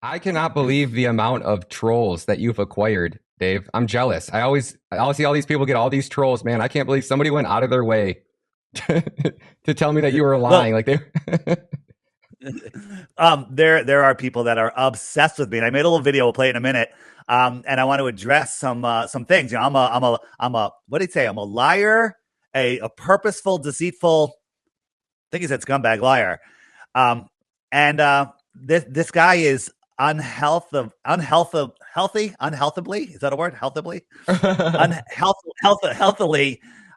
I cannot believe the amount of trolls that you've acquired, Dave. I'm jealous. I see all these people get all these trolls, man. I can't believe somebody went out of their way to, to tell me that you were lying. Well, Like they there are people that are obsessed with me, and I made a little video. We'll play it in a minute. And I want to address some things. You know, I'm a what did he say? I'm a liar, a purposeful, deceitful. I think he said scumbag liar. And this guy is unhealthably. Is that a word? Healthily.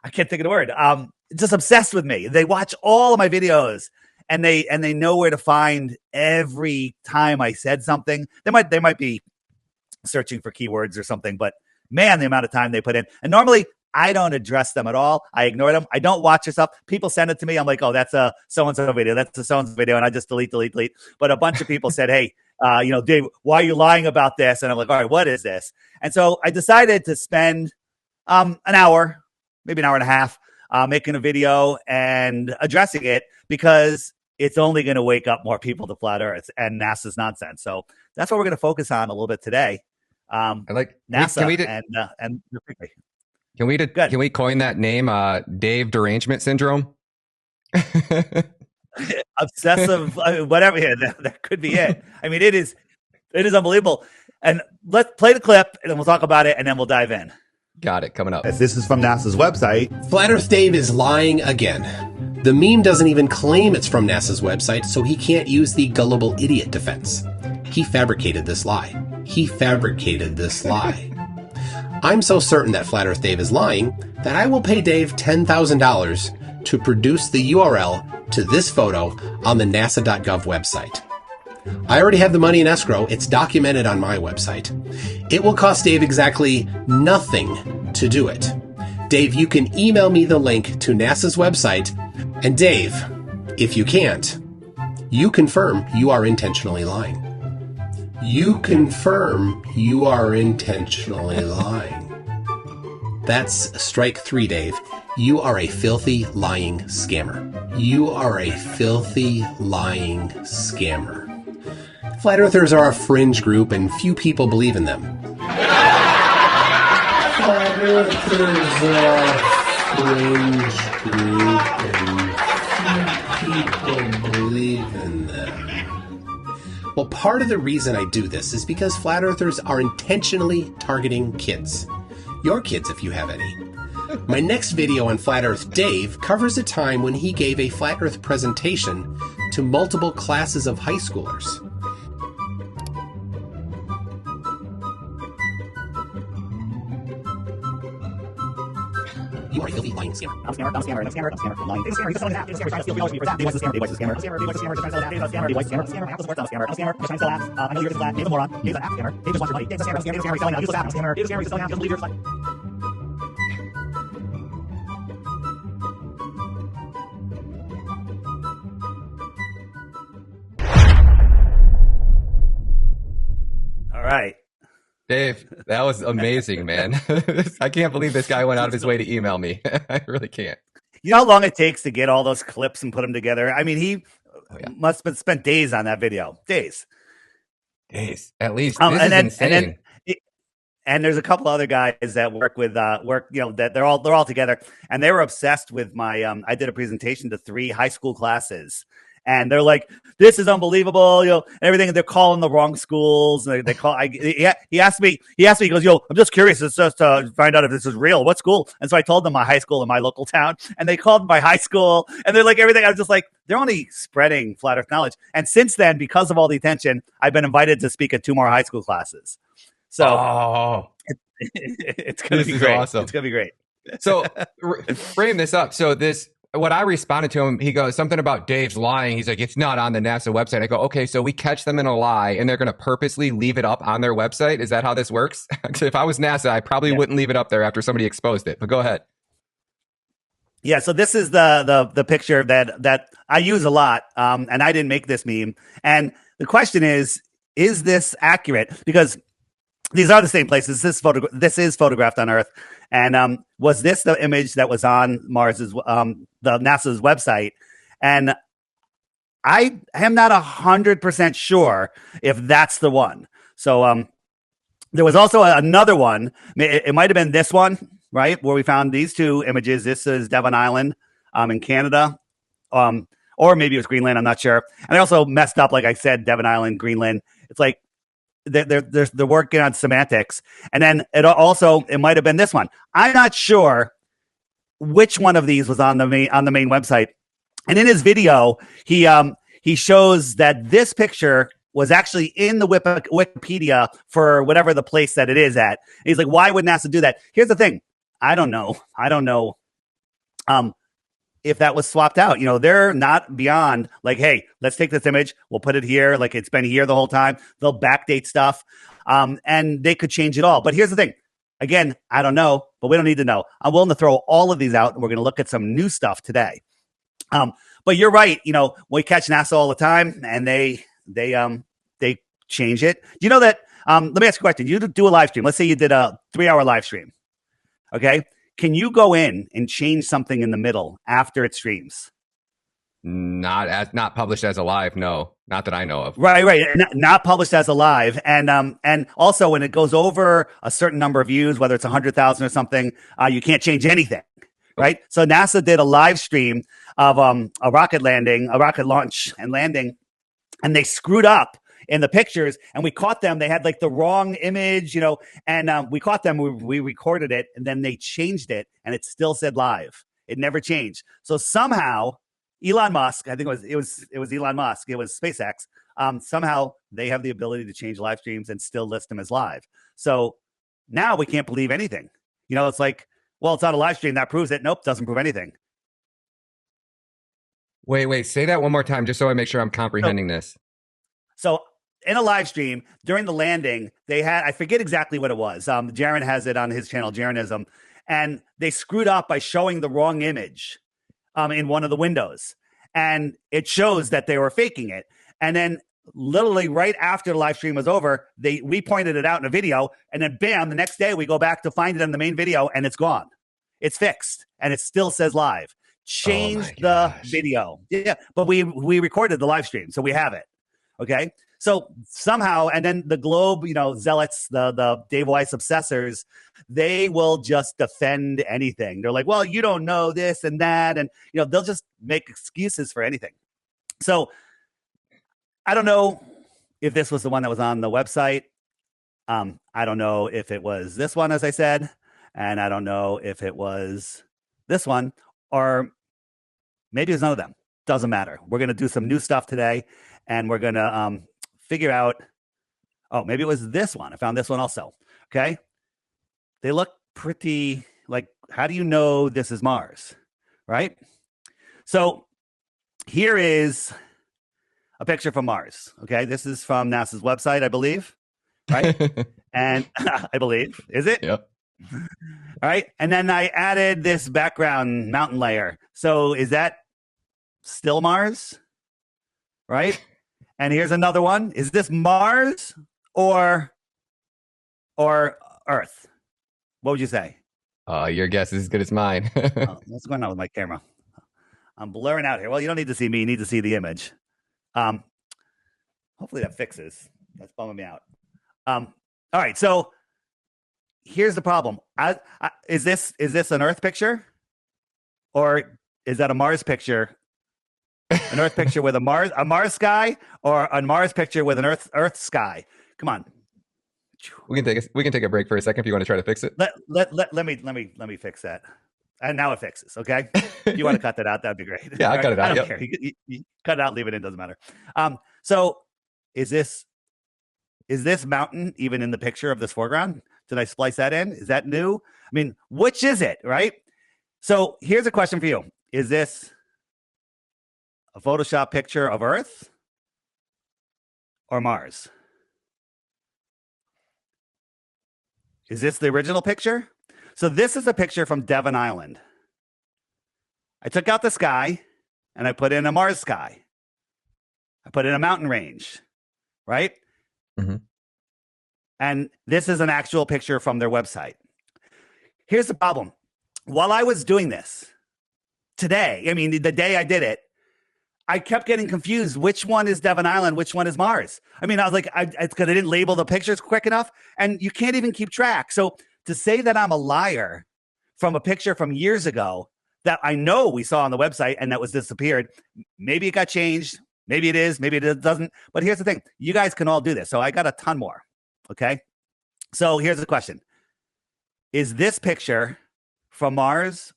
I can't think of the word. Just obsessed with me. They watch all of my videos, and they know where to find every time I said something. They might be searching for keywords or something, but man, the amount of time they put in. And normally I don't address them at all. I ignore them. I don't watch this stuff. People send it to me. I'm like, oh, that's a so-and-so video. That's a so-and-so video. And I just delete. But a bunch of people said, hey, Dave, why are you lying about this? And I'm like, all right, what is this? And so I decided to spend an hour, maybe an hour and a half, making a video and addressing it, because it's only going to wake up more people to flat Earth and NASA's nonsense. So that's what we're going to focus on a little bit today. I like NASA and can we coin that name, Dave Derangement Syndrome? Obsessive, whatever. Yeah, that could be it. I mean, it is unbelievable. And let's play the clip, and then we'll talk about it, and then we'll dive in. Got it. Coming up. This is from NASA's website. Flat Earth Dave is lying again. The meme doesn't even claim it's from NASA's website, so he can't use the gullible idiot defense. He fabricated this lie. I'm so certain that Flat Earth Dave is lying that I will pay Dave $10,000 to produce the URL to this photo on the nasa.gov website. I already have the money in escrow. It's documented on my website. It will cost Dave exactly nothing to do it. Dave, you can email me the link to NASA's website. And Dave, if you can't, you confirm you are intentionally lying. You confirm you are intentionally lying. That's strike 3, Dave. You are a filthy, lying scammer. You are a filthy, lying scammer. Flat Earthers are a fringe group, and few people believe in them. Flat Earthers are a fringe group, and few people believe in them. Well, part of the reason I do this is because Flat Earthers are intentionally targeting kids. Your kids, if you have any. My next video on Flat Earth Dave covers a time when he gave a Flat Earth presentation to multiple classes of high schoolers. You are a filthy, lying scammer. I'm a scammer, lying. Dave's a scammer, he's selling half. Dave's a scammer, trying to steal $3 from you for that. Dave was a scammer, Dave was a scammer. Dave was a scammer, trying to sell that. Dave was a scammer, Dave was a scammer. I'm a scammer, I'm a scammer, I'm a scammer, trying to sell apps. I know you're just flat. Dave's a moron. Dave's an app scammer. Dave just wants your money. Dave's a scammer, Dave's a scammer, he's selling out. Useless app, I'm a scammer. Dave's a scammer, he's selling out. He doesn't believe you're flat. All right. Dave, that was amazing, man. I can't believe this guy went out of his way to email me. I really can't. You know how long it takes to get all those clips and put them together? I mean, he must have spent days on that video. Days. At least. This is insane. And there's a couple other guys that work, that they're all together, and they were obsessed with my. I did a presentation to 3 high school classes, and they're like, "This is unbelievable," and everything. And they're calling the wrong schools. And they call. He asked me. He goes, "I'm just curious. It's just to find out if this is real. What school?" And so I told them my high school in my local town, and they called my high school, and they're like everything. I was just like, they're only spreading flat Earth knowledge. And since then, because of all the attention, I've been invited to speak at 2 more high school classes. So it's going to be great. Awesome. It's going to be great. So frame this up. So what I responded to him, he goes, something about Dave's lying. He's like, it's not on the NASA website. I go, okay, so we catch them in a lie and they're going to purposely leave it up on their website. Is that how this works? If I was NASA, I probably wouldn't leave it up there after somebody exposed it, but go ahead. Yeah. So this is the picture that I use a lot. And I didn't make this meme. And the question is this accurate? Because these are the same places. This is photographed on Earth. And was this the image that was on Mars's, the NASA's website? And I am not 100% sure if that's the one. So there was also another one. It might have been this one, right, where we found these two images. This is Devon Island in Canada, or maybe it was Greenland. I'm not sure. And I also messed up, like I said, Devon Island, Greenland. It's like they're working on semantics. And then it might have been this one. I'm not sure which one of these was on the main website. And in his video, he shows that this picture was actually in the Wikipedia for whatever the place that it is at. And he's like, why would NASA do that? Here's the thing. I don't know. If that was swapped out, they're not beyond like, hey, let's take this image. We'll put it here. Like it's been here the whole time. They'll backdate stuff. And they could change it all. But here's the thing. Again, I don't know, but we don't need to know. I'm willing to throw all of these out, and we're going to look at some new stuff today. But you're right. We catch NASA all the time, and they change it. Do you know that? Let me ask you a question. You do a live stream. Let's say you did a 3-hour live stream. Okay. Can you go in and change something in the middle after it streams? Not published as a live. No, not that I know of. Right. Not published as a live. And also when it goes over a certain number of views, whether it's 100,000 or something, you can't change anything. Right. So NASA did a live stream of a rocket launch and landing, and they screwed up in the pictures, and we caught them. They had like the wrong image, and we caught them. We recorded it, and then they changed it, and it still said live. It never changed. So somehow Elon Musk, I think it was Elon Musk, it was SpaceX. Somehow they have the ability to change live streams and still list them as live. So now we can't believe anything. It's like, well, it's not a live stream. That proves it. Nope, doesn't prove anything. Wait, say that one more time, just so I make sure I'm comprehending this. So in a live stream during the landing, they had, I forget exactly what it was. Jaron has it on his channel, Jaronism, and they screwed up by showing the wrong image in one of the windows. And it shows that they were faking it. And then literally right after the live stream was over, we pointed it out in a video, and then bam, the next day we go back to find it in the main video, and it's gone. It's fixed, and it still says live. Change the video. Yeah, but we recorded the live stream, so we have it. Okay. So somehow, and then the Globe, zealots, the Dave Weiss obsessors, they will just defend anything. They're like, well, you don't know this and that. And, they'll just make excuses for anything. So I don't know if this was the one that was on the website. I don't know if it was this one, as I said, and I don't know if it was this one, or maybe it's none of them. Doesn't matter. We're going to do some new stuff today, and we're going to figure out, maybe it was this one. I found this one also. Okay. They look pretty like, how do you know this is Mars? Right. So here is a picture from Mars. Okay. This is from NASA's website, I believe. Right. And I believe, is it? Yep. All right. And then I added this background mountain layer. So is that still Mars? Right. And here's another one. Is this Mars or Earth? What would you say? Your guess is as good as mine. What's going on with my camera? I'm blurring out here. Well, you don't need to see me. You need to see the image. Hopefully that fixes. That's bumming me out. All right. So here's the problem. Is this an Earth picture, or is that a Mars picture? An Earth picture with a Mars sky, or a Mars picture with an Earth sky? Come on. We can take a break for a second if you want to try to fix it. Let me fix that. And now it fixes. Okay. If you want to cut that out, that'd be great. Yeah, I cut it out. I don't care. You cut it out, leave it in, doesn't matter. So is this mountain even in the picture of this foreground? Did I splice that in? Is that new? I mean, which is it, right? So here's a question for you. Is this a Photoshop picture of Earth or Mars? Is this the original picture? So this is a picture from Devon Island. I took out the sky and I put in a Mars sky. I put in a mountain range, right? Mm-hmm. And this is an actual picture from their website. Here's the problem. While I was doing this today, I mean, the day I did it, I kept getting confused. Which one is Devon Island? Which one is Mars? I mean, I was like, it's because I didn't label the pictures quick enough, and you can't even keep track. So to say that I'm a liar from a picture from years ago that I know we saw on the website and that was disappeared, maybe it got changed. Maybe it is. Maybe it doesn't. But here's the thing. You guys can all do this. So I got a ton more. Okay. So here's the question. Is this picture from Mars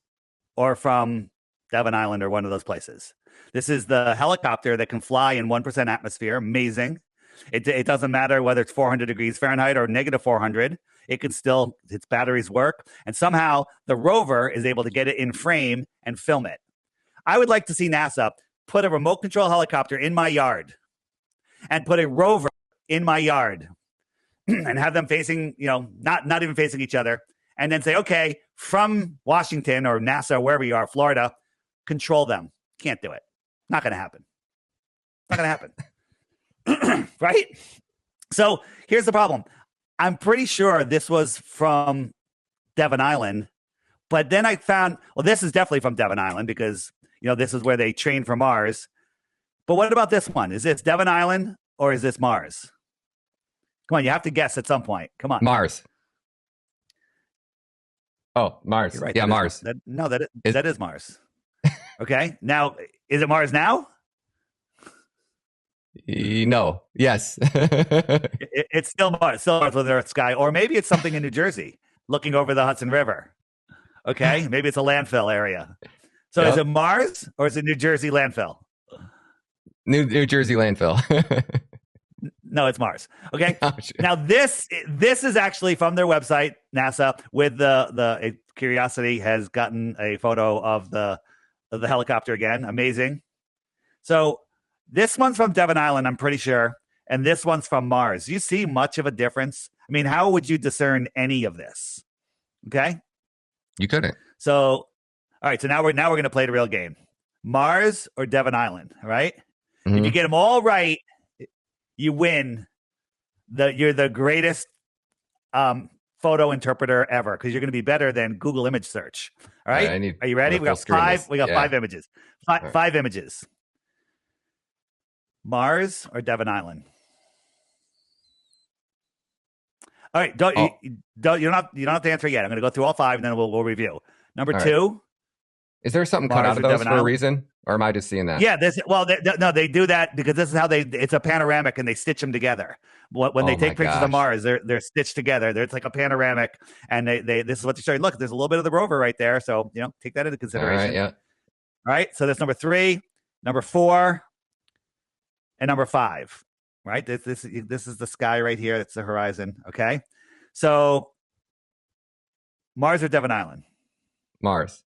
or from Devon Island or one of those places? This is the helicopter that can fly in 1% atmosphere. Amazing. It doesn't matter whether it's 400 degrees Fahrenheit or negative 400. It can still, its batteries work. And somehow the rover is able to get it in frame and film it. I would like to see NASA put a remote control helicopter in my yard and put a rover in my yard and have them facing, not even facing each other. And then say, okay, from Washington or NASA, wherever you are, Florida, control them. Can't do it. Not going to happen. Not going to happen. Right? So here's the problem. I'm pretty sure this was from Devon Island, but then I found, well, this is definitely from Devon Island because, this is where they train for Mars. But what about this one? Is this Devon Island or is this Mars? Come on, you have to guess at some point. Come on. Mars. Oh, Mars. You're right. Yeah, Mars. That is Mars. Okay. Now, is it Mars now? No. Yes. It's still Mars. Still Mars with Earth sky. Or maybe it's something in New Jersey looking over the Hudson River. Okay. Maybe it's a landfill area. So Is it Mars or is it New Jersey landfill? New Jersey landfill. No, it's Mars. Okay. Oh, now this is actually from their website, NASA, with the Curiosity has gotten a photo of the helicopter again. Amazing. So this one's from Devon Island, I'm pretty sure, and this one's from Mars. Do you see much of a difference? I mean, how would you discern any of this? Okay. You couldn't. So, all right. So now we're going to play the real game. Mars or Devon Island, all right? Mm-hmm. If you get them all right, you win. You're the greatest photo interpreter ever because you're going to be better than Google image search. All right. Are you ready? We got five. We got 5 images. Five images. Mars or Devon Island? All right. You don't have to answer yet. I'm going to go through all 5 and then we'll review. Number all 2. Right. Is there something cut out of those for a reason? Or am I just seeing that? Yeah, they do that because this is how it's a panoramic and they stitch them together. When they take pictures of Mars, they're stitched together. It's like a panoramic and this is what they show you. Look, there's a little bit of the rover right there. So, take that into consideration. All right, yeah. All right. So that's number 3, number 4, and number 5. Right. This is the sky right here. That's the horizon. Okay. So Mars or Devon Island? Mars.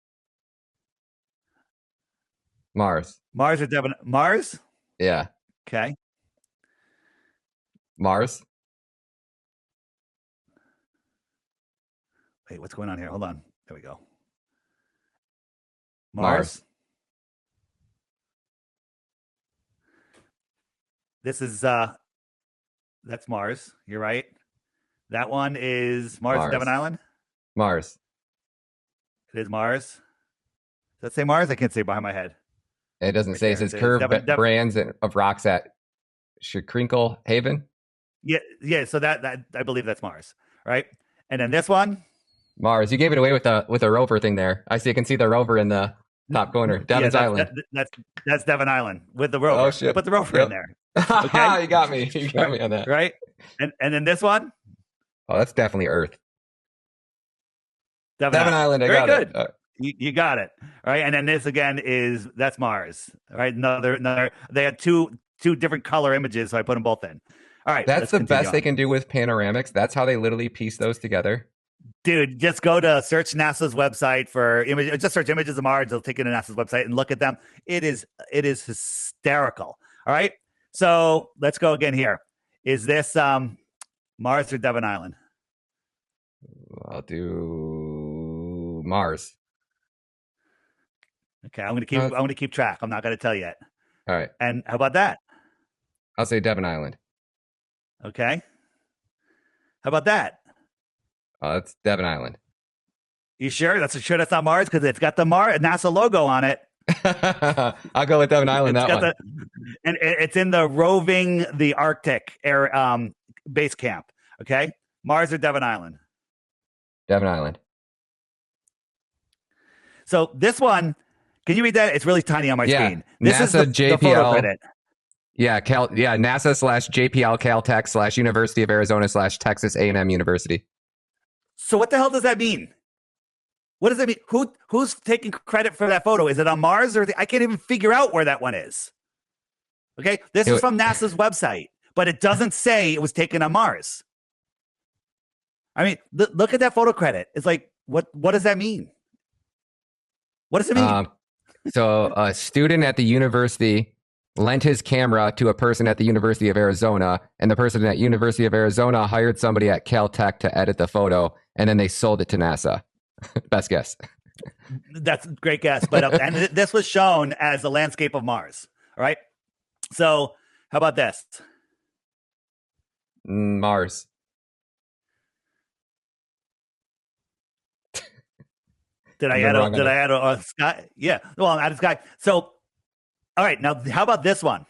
Mars or Devon? Mars? Yeah. Okay. Mars. Wait, what's going on here? Hold on. There we go. Mars. This is that's Mars. You're right. That one is Mars. Devon Island? Mars. It is Mars. Does that say Mars? I can't say behind my head. It doesn't say. It says curved brands of rocks at Crinkle Haven. Yeah. So that I believe that's Mars, right? And then this one, Mars. You gave it away with a rover thing there. I see. You can see the rover in the top corner. Devon's Island. That's Devon Island with the rover. Oh shit! Put the rover in there. Okay, you got me. You got me on that. Right. And then this one. Oh, that's definitely Earth. Devon Island. I Very got good. it. You got it. Right. And then this again that's Mars. Right. Another. They had two different color images, so I put them both in. All right. That's the best they can do with panoramics. That's how they literally piece those together. Dude, just go to search NASA's website for images. Just search images of Mars. They'll take you to NASA's website and look at them. It is hysterical. All right. So let's go again here. Is this Mars or Devon Island? I'll do Mars. Okay, I'm gonna keep track. I'm not gonna tell yet. All right. And how about that? I'll say Devon Island. Okay. How about that? That's Devon Island. You sure? That's not Mars because it's got the NASA logo on it. I'll go with Devon Island. It's That got one. and it's in the Arctic air base camp. Okay, Mars or Devon Island. Devon Island. So this one, can you read that? It's really tiny on my screen. This NASA is the photo JPL. credit. Yeah, NASA / JPL Caltech / University of Arizona / Texas A&M University. So what the hell does that mean? What does that mean? Who's taking credit for that photo? Is it on Mars or I can't even figure out where that one is. Okay, this is from NASA's website, but it doesn't say it was taken on Mars. I mean, look at that photo credit. It's like, what does that mean? What does it mean? So a student at the university lent his camera to a person at the University of Arizona, and the person at University of Arizona hired somebody at Caltech to edit the photo, and then they sold it to NASA. Best guess. That's a great guess. But and this was shown as the landscape of Mars. All right. So how about this? Mars. Did I add a sky? Yeah. Well, I'm adding sky. So, all right. Now, how about this one?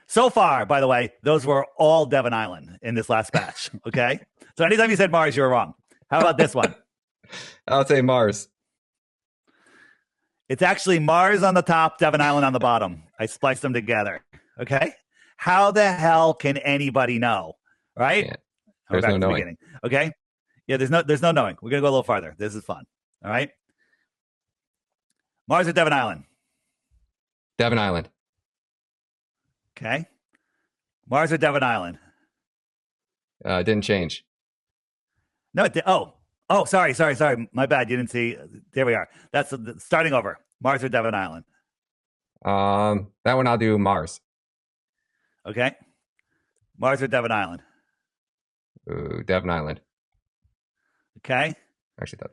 So far, by the way, those were all Devon Island in this last batch. Okay. So anytime you said Mars, you were wrong. How about this one? I'll say Mars. It's actually Mars on the top, Devon Island on the bottom. I spliced them together. Okay. How the hell can anybody know? Right? Yeah. There's no knowing. Okay. Yeah. There's no knowing. We're gonna go a little farther. This is fun. All right. Mars or Devon Island? Devon Island. Okay. Mars or Devon Island? Didn't change. No, it did. Oh, sorry. My bad. You didn't see. There we are. That's starting over. Mars or Devon Island? That one I'll do Mars. Okay. Mars or Devon Island? Ooh, Devon Island. Okay. Actually, that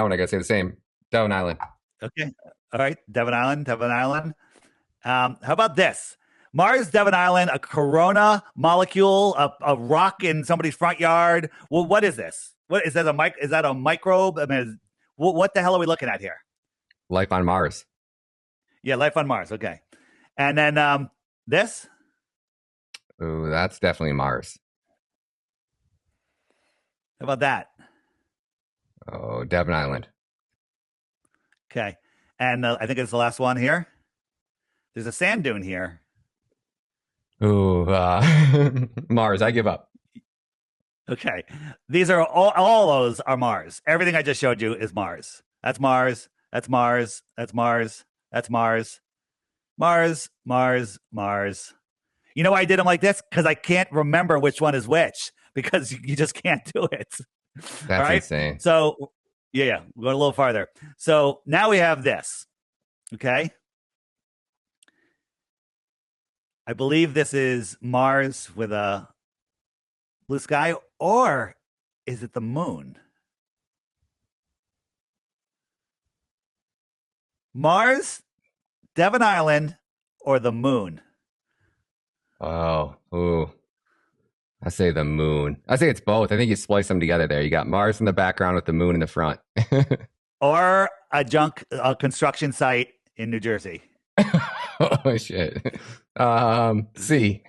one I gotta say the same. Devon Island. Okay. All right. Devon Island. How about this? Mars, Devon Island, a corona molecule, a rock in somebody's front yard. Well, what is this? What is that? Is that a microbe? I mean, what the hell are we looking at here? Life on Mars. Yeah, life on Mars. Okay. And then this? Ooh, that's definitely Mars. How about that? Oh, Devon Island. Okay. And I think it's the last one here. There's a sand dune here. Ooh, Mars. I give up. Okay. These are all those are Mars. Everything I just showed you is Mars. That's Mars. That's Mars. That's Mars. That's Mars. Mars. You know why I did them like this? Because I can't remember which one is which because you just can't do it. That's insane. So, yeah, we're going a little farther. So now we have this. Okay. I believe this is Mars with a blue sky, or is it the moon? Mars, Devon Island, or the moon? Oh, ooh. I say the moon. I say it's both. I think you splice them together there. You got Mars in the background with the moon in the front. Or a construction site in New Jersey. Oh, shit. C.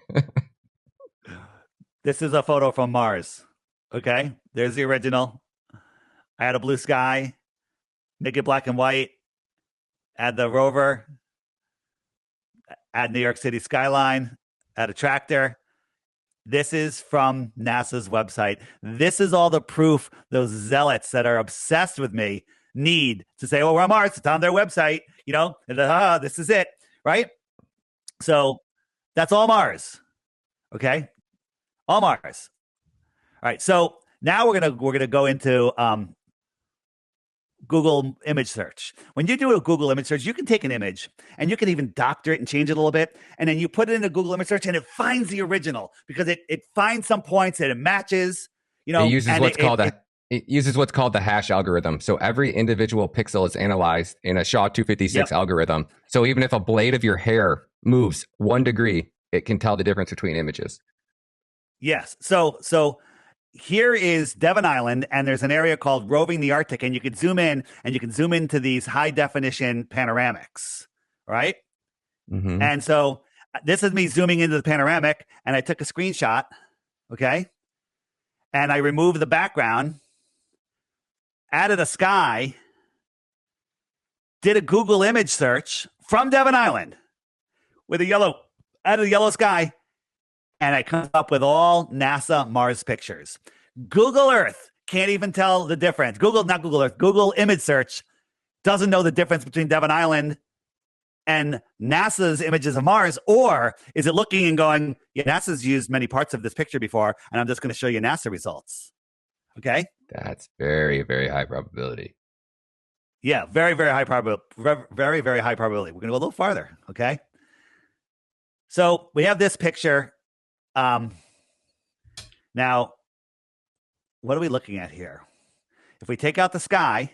This is a photo from Mars. Okay. There's the original. I had a blue sky, make it black and white, add the rover, add New York City skyline, add a tractor. This is from NASA's website. This is all the proof those zealots that are obsessed with me need to say, oh, we're on Mars. It's on their website. You know, this is it. Right? So that's all Mars. Okay? All Mars. All right. So now we're gonna go into Google image search. When you do a Google image search, you can take an image and you can even doctor it and change it a little bit. And then you put it into Google image search and it finds the original because it finds some points that it matches, you know. It uses what's called the hash algorithm. So every individual pixel is analyzed in a SHA-256 algorithm. So even if a blade of your hair moves 1 degree, it can tell the difference between images. Yes. So here is Devon Island, and there's an area called Roving the Arctic, and you can zoom in, and you can zoom into these high definition panoramics, right? Mm-hmm. And so this is me zooming into the panoramic, and I took a screenshot, okay? And I removed the background, added a sky, did a Google image search from Devon Island with added a yellow sky, and I come up with all NASA Mars pictures. Google Earth can't even tell the difference. Not Google Earth, Google image search doesn't know the difference between Devon Island and NASA's images of Mars, or is it looking and going, yeah, NASA's used many parts of this picture before, and I'm just going to show you NASA results. Okay? That's very, very high probability. Yeah, very, very high probability. Very, very high probability. We're going to go a little farther. Okay? So we have this picture. Now, what are we looking at here? If we take out the sky,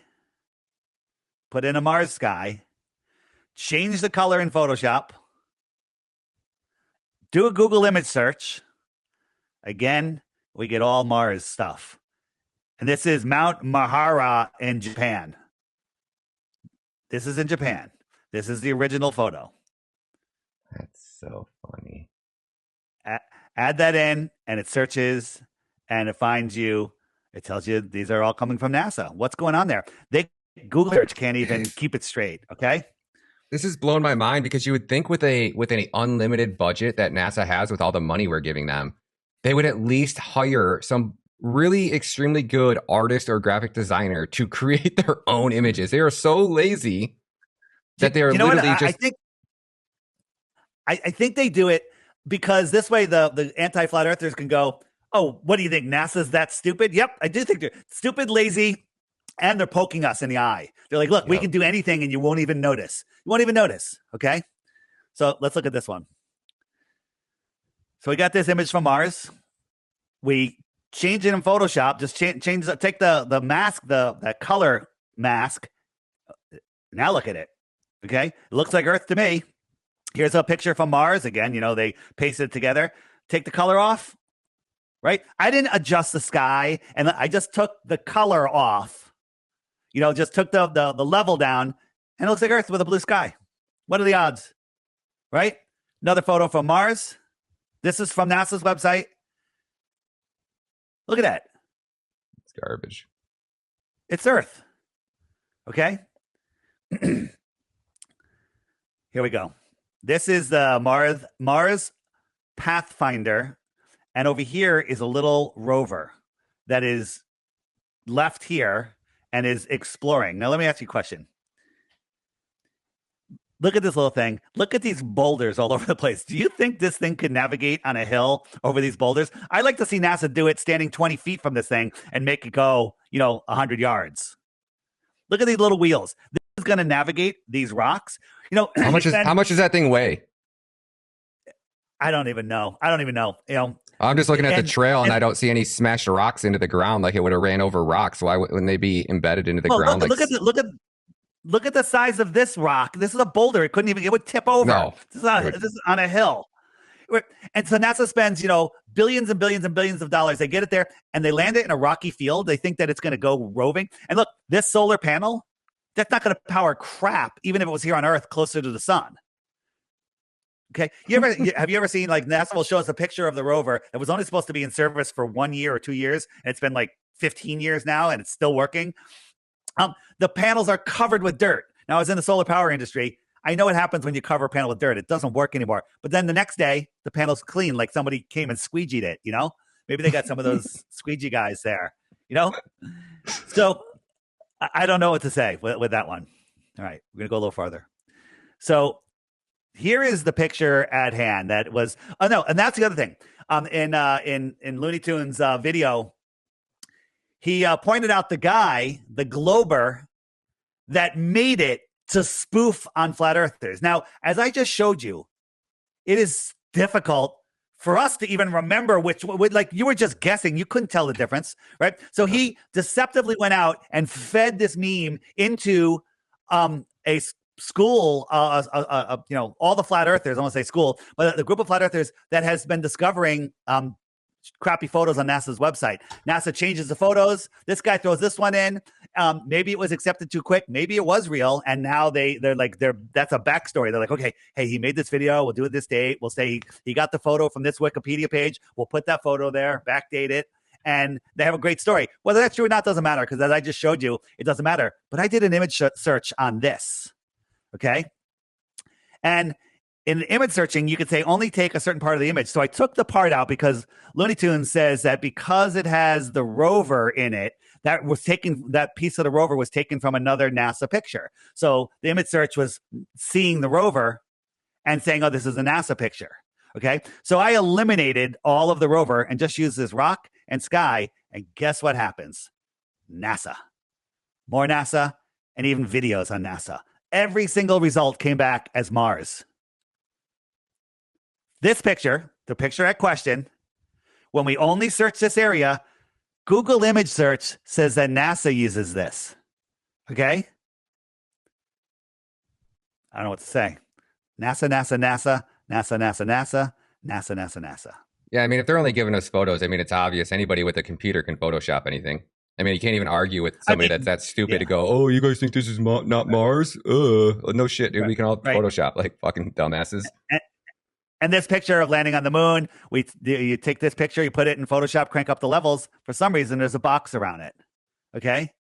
put in a Mars sky, change the color in Photoshop, do a Google image search, again, we get all Mars stuff. And this is Mount Mahara in Japan. This is in Japan. This is the original photo. That's so funny. Add that in, and it searches, and it finds you. It tells you these are all coming from NASA. What's going on there? Google search can't even keep it straight. Okay. This has blown my mind, because you would think with an unlimited budget that NASA has, with all the money we're giving them, they would at least hire some really extremely good artist or graphic designer to create their own images. They are so lazy that they are literally just. I think they do it because this way the anti-flat earthers can go, oh, what do you think? NASA's that stupid? Yep, I do think they're stupid, lazy, and they're poking us in the eye. They're like, look, we can do anything and you won't even notice. You won't even notice, okay? So let's look at this one. So we got this image from Mars. We change it in Photoshop. Just take the mask, that color mask. Now look at it, okay? It looks like Earth to me. Here's a picture from Mars. Again, they pasted it together. Take the color off, right? I didn't adjust the sky, and I just took the color off. Just took the level down, and it looks like Earth with a blue sky. What are the odds, right? Another photo from Mars. This is from NASA's website. Look at that. It's garbage. It's Earth. Okay? Here we go. This is the Mars Pathfinder, and over here is a little rover that is left here and is exploring. Now, let me ask you a question. Look at this little thing. Look at these boulders all over the place. Do you think this thing could navigate on a hill over these boulders? I like to see NASA do it standing 20 feet from this thing and make it go, 100 yards. Look at these little wheels. This is going to navigate these rocks. How much does that thing weigh? I don't even know. I'm just looking at the trail, and I don't see any smashed rocks into the ground like it would have ran over rocks. Why wouldn't they be embedded into the ground? Look at the size of this rock. This is a boulder. It would tip over. No, this is on a hill. And so NASA spends, billions and billions and billions of dollars. They get it there and they land it in a rocky field. They think that it's going to go roving. And look, this solar panel, that's not going to power crap, even if it was here on Earth closer to the sun. Okay. Have you ever seen, like, NASA will show us a picture of the rover that was only supposed to be in service for 1 year or 2 years, and it's been like 15 years now, and it's still working. The panels are covered with dirt. Now, I was in the solar power industry. I know what happens when you cover a panel with dirt. It doesn't work anymore. But then the next day, the panel's clean, like somebody came and squeegeed it, Maybe they got some of those squeegee guys there, So I don't know what to say with that one. All right, we're going to go a little farther. So here is the picture at hand. That was, and that's the other thing. In Looney Tunes video, he pointed out the glober that made it to spoof on flat earthers. Now, as I just showed you, it is difficult for us to even remember which, like, you were just guessing. You couldn't tell the difference, right? So he deceptively went out and fed this meme into a school, all the flat earthers, I want to say school, but the group of flat earthers that has been discovering crappy photos on NASA's website. NASA changes the photos. This guy throws this one in. Maybe it was accepted too quick. Maybe it was real. And now they're like, that's a backstory. They're like, okay, hey, he made this video. We'll do it this date. We'll say he got the photo from this Wikipedia page. We'll put that photo there, backdate it. And they have a great story. Whether that's true or not doesn't matter, because as I just showed you, it doesn't matter. But I did an image search on this. Okay. And in image searching, you could say only take a certain part of the image. So I took the part out because Looney Tunes says that because it has the rover in it, that piece of the rover was taken from another NASA picture. So the image search was seeing the rover and saying, oh, this is a NASA picture. Okay. So I eliminated all of the rover and just used this rock and sky. And guess what happens? NASA. More NASA, and even videos on NASA. Every single result came back as Mars. This picture, the picture at question, when we only search this area, Google image search says that NASA uses this. Okay? I don't know what to say. NASA, NASA, NASA, NASA, NASA, NASA, NASA, NASA, NASA. Yeah, I mean, if they're only giving us photos, I mean, it's obvious. Anybody with a computer can Photoshop anything. I mean, you can't even argue with somebody that's that stupid to go, oh, you guys think this is not Mars? No shit, dude. We can all Photoshop like fucking dumbasses. And this picture of landing on the moon, you take this picture, you put it in Photoshop, crank up the levels. For some reason, there's a box around it. Okay?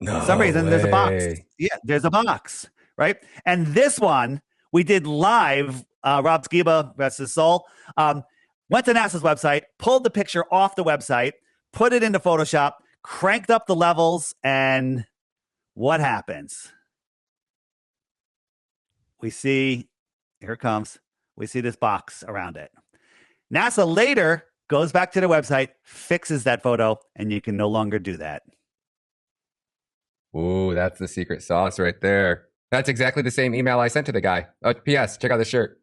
No For some reason, there's a box. Yeah, there's a box, right? And this one, we did live. Rob Skiba, rest his soul, went to NASA's website, pulled the picture off the website, put it into Photoshop, cranked up the levels, and what happens? We see, here it comes. We see this box around it. NASA later goes back to the website, fixes that photo, and you can no longer do that. Ooh, that's the secret sauce right there. That's exactly the same email I sent to the guy. Oh, P.S. Check out the shirt.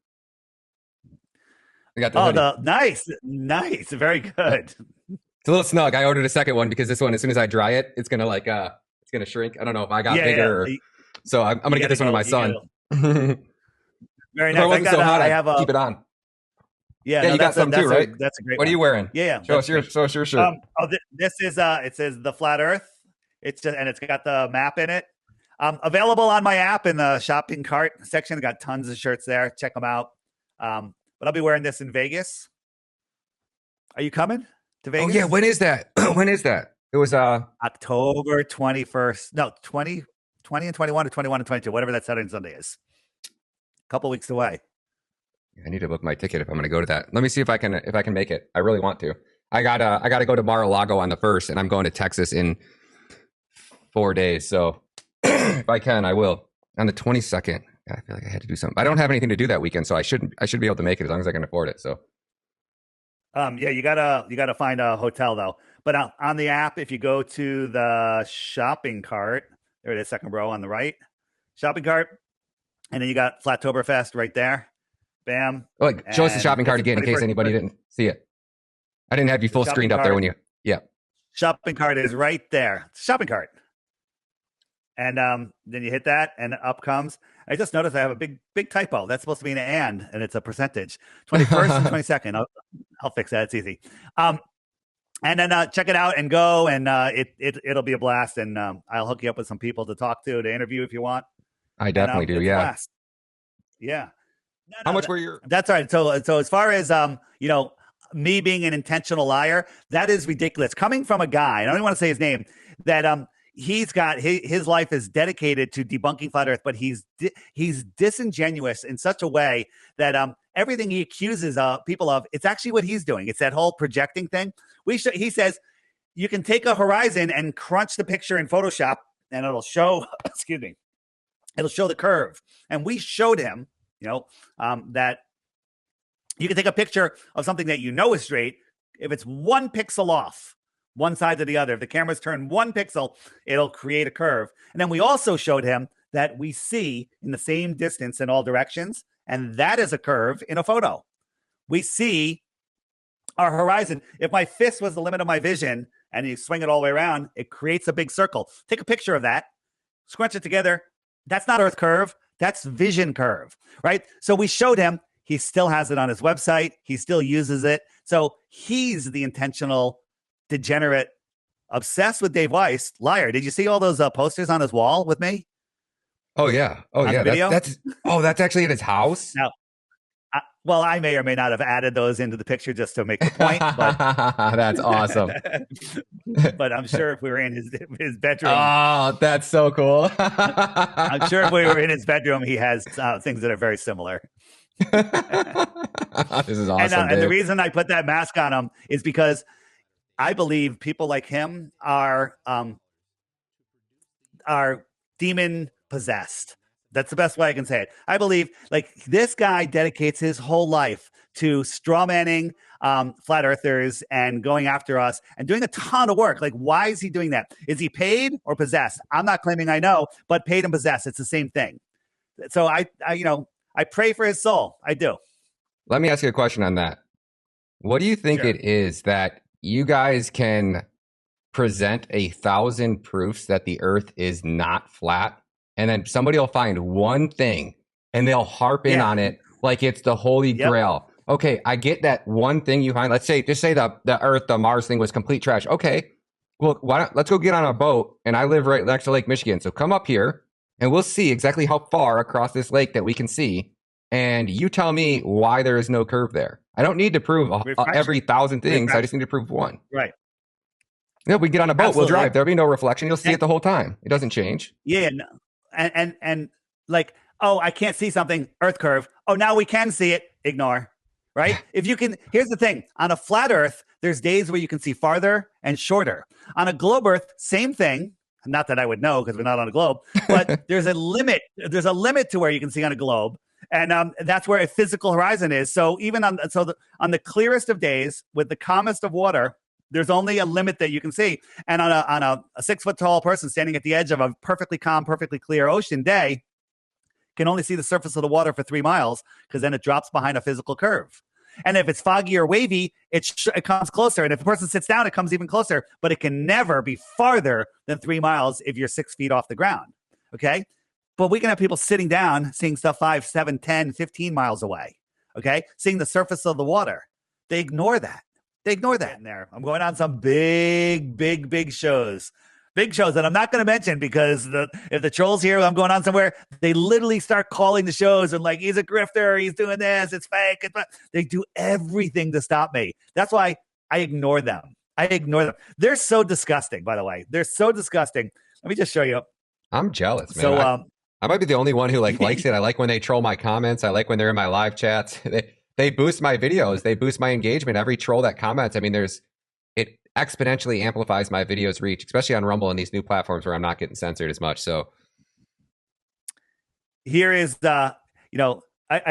I got the hoodie. Nice. Very good. It's a little snug. I ordered a second one because this one, as soon as I dry it, it's gonna it's gonna shrink. I don't know if I got bigger. So I'm gonna get this one to my son. Very nice. If it wasn't so hot, I have keep it on. Yeah, you got some too, right? That's a great. What are you wearing? Yeah. Show us your shirt. This is it says the flat Earth. It's got the map in it. Available on my app in the shopping cart section. I got tons of shirts there. Check them out. But I'll be wearing this in Vegas. Are you coming to Vegas? Oh yeah, when is that? When is that? It was October 21st. No, 20 and 21 or 21 and 22, whatever that Saturday and Sunday is. A couple weeks away. I need to book my ticket if I'm going to go to that. Let me see if I can make it. I really want to. I gotta go to Mar-a-Lago on the 1st, and I'm going to Texas in 4 days. So if I can, I will. On the 22nd, I feel like I had to do something. I don't have anything to do that weekend, so I should be able to make it as long as I can afford it. So yeah, you gotta find a hotel though. But on the app, if you go to the shopping cart, there it is, second row on the right, shopping cart, and then you got Flattoberfest right there. Bam. Oh, show us the shopping cart again in case anybody didn't see it. I didn't have you full screened up there when you. Yeah. Shopping cart is right there. Shopping cart. And then you hit that, and up comes. I just noticed I have a big typo. That's supposed to be an and it's a percentage. 21st and 22nd. I'll fix that. It's easy. And then check it out and go, and it'll be a blast. And I'll hook you up with some people to talk to interview if you want. I definitely do. Yeah. Yeah. No, how much were your? That's all right. So as far as me being an intentional liar, that is ridiculous. Coming from a guy, I don't even want to say his name, that he's got his life is dedicated to debunking flat Earth, but he's disingenuous in such a way that everything he accuses people of, it's actually what he's doing. It's that whole projecting thing. He says you can take a horizon and crunch the picture in Photoshop, and it'll show. Excuse me. It'll show the curve, and we showed him. That you can take a picture of something that is straight. If it's 1 pixel off, one side to the other, if the camera's turned 1 pixel, it'll create a curve. And then we also showed him that we see in the same distance in all directions, and that is a curve in a photo. We see our horizon. If my fist was the limit of my vision and you swing it all the way around, it creates a big circle. Take a picture of that, scrunch it together. That's not Earth curve. That's vision curve, right? So we showed him. He still has it on his website. He still uses it. So he's the intentional degenerate, obsessed with Dave Weiss, liar. Did you see all those posters on his wall with me? Oh yeah. Oh On yeah. the video? That's actually at his house. Now, well, I may or may not have added those into the picture just to make the point, but That's awesome. but I'm sure if we were in his bedroom, Oh, that's so cool. I'm sure if we were in his bedroom, he has things that are very similar. This is awesome. And the reason I put that mask on him is because I believe people like him are demon possessed. That's the best way I can say it. I believe like this guy dedicates his whole life to strawmanning flat earthers and going after us and doing a ton of work. Like, why is he doing that? Is he paid or possessed? I'm not claiming I know, but paid and possessed, it's the same thing. So I pray for his soul. I do. Let me ask you a question on that. What do you think it is that you guys can present 1,000 proofs that the earth is not flat, and then somebody will find one thing and they'll harp in on it like it's the holy grail? Okay, I get that one thing you find. Let's say, just say the earth, the Mars thing was complete trash. Okay, well, let's go get on a boat, and I live right next to Lake Michigan. So come up here and we'll see exactly how far across this lake that we can see. And you tell me why there is no curve there. I don't need to prove every 1,000 things. I just need to prove one. Right. Yeah, we get on a boat. Absolutely. We'll drive. There'll be no reflection. You'll see it the whole time. It doesn't change. Yeah. And like, oh, I can't see something. Earth curve. Oh, now we can see it. Ignore. Right. If you can, here's the thing. On a flat Earth, there's days where you can see farther and shorter. On a globe Earth, same thing. Not that I would know because we're not on a globe, but there's a limit. There's a limit to where you can see on a globe. And that's where a physical horizon is. So even on the clearest of days with the calmest of water, there's only a limit that you can see. And on a 6 foot tall person standing at the edge of a perfectly calm, perfectly clear ocean day can only see the surface of the water for 3 miles because then it drops behind a physical curve. And if it's foggy or wavy, it comes closer. And if a person sits down, it comes even closer. But it can never be farther than 3 miles if you're 6 feet off the ground. Okay? But we can have people sitting down, seeing stuff 5, 7, 10, 15 miles away. Okay? Seeing the surface of the water. They ignore that. They ignore that in there. I'm going on some big shows. Big shows that I'm not going to mention because if the troll's here, I'm going on somewhere, they literally start calling the shows and like, he's a grifter, he's doing this, it's fake. They do everything to stop me. That's why I ignore them. They're so disgusting, by the way. They're so disgusting. Let me just show you. I'm jealous, man. So, I might be the only one who likes it. I like when they troll my comments. I like when they're in my live chats. They boost my videos. They boost my engagement. Every troll that comments, I mean, it exponentially amplifies my videos reach, especially on Rumble and these new platforms where I'm not getting censored as much. So here is I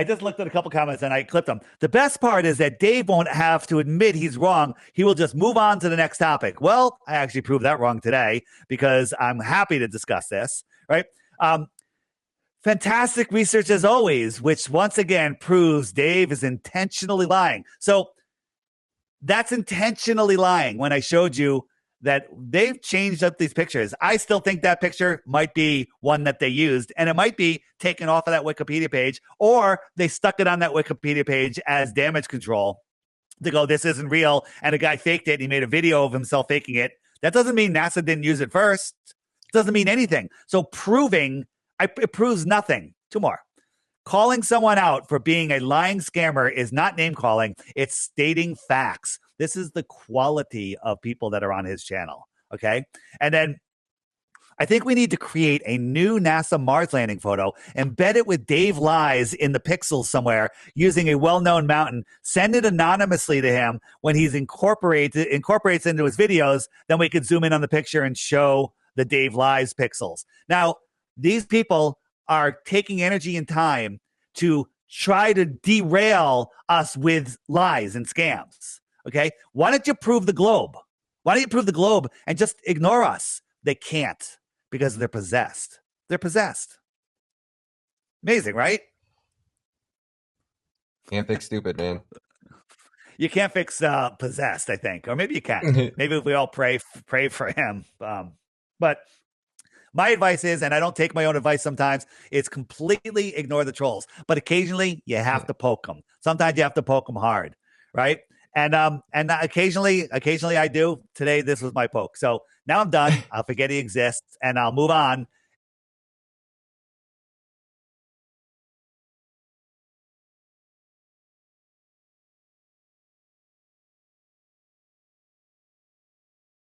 just looked at a couple comments and I clipped them. The best part is that Dave won't have to admit he's wrong. He will just move on to the next topic. Well, I actually proved that wrong today because I'm happy to discuss this, right? Fantastic research as always, which once again proves Dave is intentionally lying. So that's intentionally lying when I showed you that they've changed up these pictures. I still think that picture might be one that they used, and it might be taken off of that Wikipedia page, or they stuck it on that Wikipedia page as damage control to go, this isn't real, and a guy faked it, and he made a video of himself faking it. That doesn't mean NASA didn't use it first. It doesn't mean anything. So it proves nothing. 2 more. Calling someone out for being a lying scammer is not name calling. It's stating facts. This is the quality of people that are on his channel. Okay. And then I think we need to create a new NASA Mars landing photo, embed it with Dave lies in the pixels somewhere using a well-known mountain, send it anonymously to him when he's incorporates into his videos. Then we could zoom in on the picture and show the Dave lies pixels. Now, these people are taking energy and time to try to derail us with lies and scams. Okay. Why don't you prove the globe? Why don't you prove the globe and just ignore us? They can't because they're possessed. They're possessed. Amazing, right? can't fix stupid, man. You can't fix possessed, I think. Or maybe you can. Maybe if we all pray for him. But my advice is, and I don't take my own advice sometimes, it's completely ignore the trolls. But occasionally you have to poke them. Sometimes you have to poke them hard, right? And occasionally I do. Today, this was my poke. So now I'm done. I'll forget he exists and I'll move on